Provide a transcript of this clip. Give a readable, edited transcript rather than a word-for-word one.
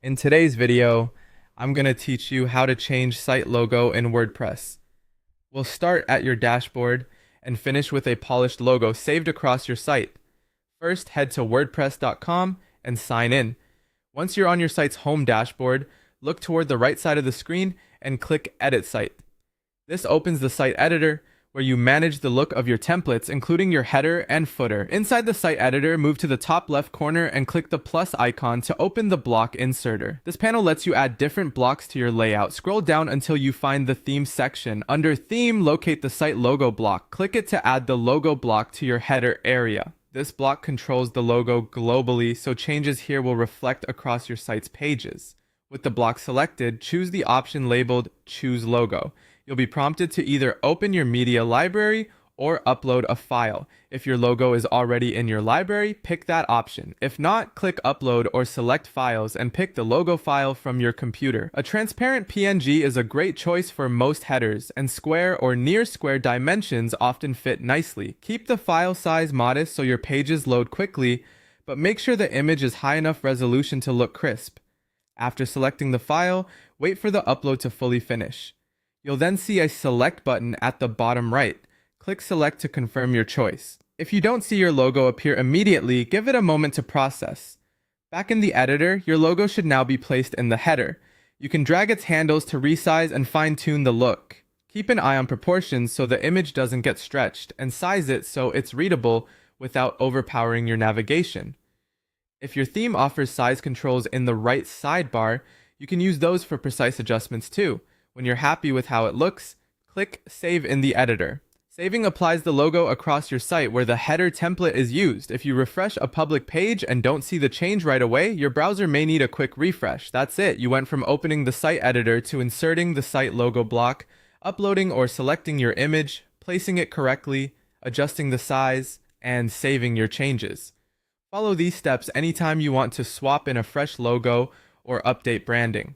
In today's video, I'm going to teach you how to change site logo in WordPress. We'll start at your dashboard and finish with a polished logo saved across your site. First, head to wordpress.com and sign in. Once you're on your site's home dashboard, look toward the right side of the screen and click Edit Site. This opens the site editor, where you manage the look of your templates, including your header and footer. Inside the site editor, move to the top left corner and click the plus icon to open the block inserter. This panel lets you add different blocks to your layout. Scroll down until you find the theme section. Under theme, locate the site logo block. Click it to add the logo block to your header area. This block controls the logo globally, so changes here will reflect across your site's pages. With the block selected, choose the option labeled Choose Logo. You'll be prompted to either open your media library or upload a file. If your logo is already in your library, pick that option. If not, click Upload or select Files and pick the logo file from your computer. A transparent PNG is a great choice for most headers, and square or near square dimensions often fit nicely. Keep the file size modest so your pages load quickly, but make sure the image is high enough resolution to look crisp. After selecting the file, wait for the upload to fully finish. You'll then see a select button at the bottom right. Click select to confirm your choice. If you don't see your logo appear immediately, give it a moment to process. Back in the editor, your logo should now be placed in the header. You can drag its handles to resize and fine-tune the look. Keep an eye on proportions so the image doesn't get stretched, and size it so it's readable without overpowering your navigation. If your theme offers size controls in the right sidebar, you can use those for precise adjustments too. When you're happy with how it looks, click Save in the editor. Saving applies the logo across your site where the header template is used. If you refresh a public page and don't see the change right away, your browser may need a quick refresh. That's it. You went from opening the site editor to inserting the site logo block, uploading or selecting your image, placing it correctly, adjusting the size, and saving your changes. Follow these steps anytime you want to swap in a fresh logo or update branding.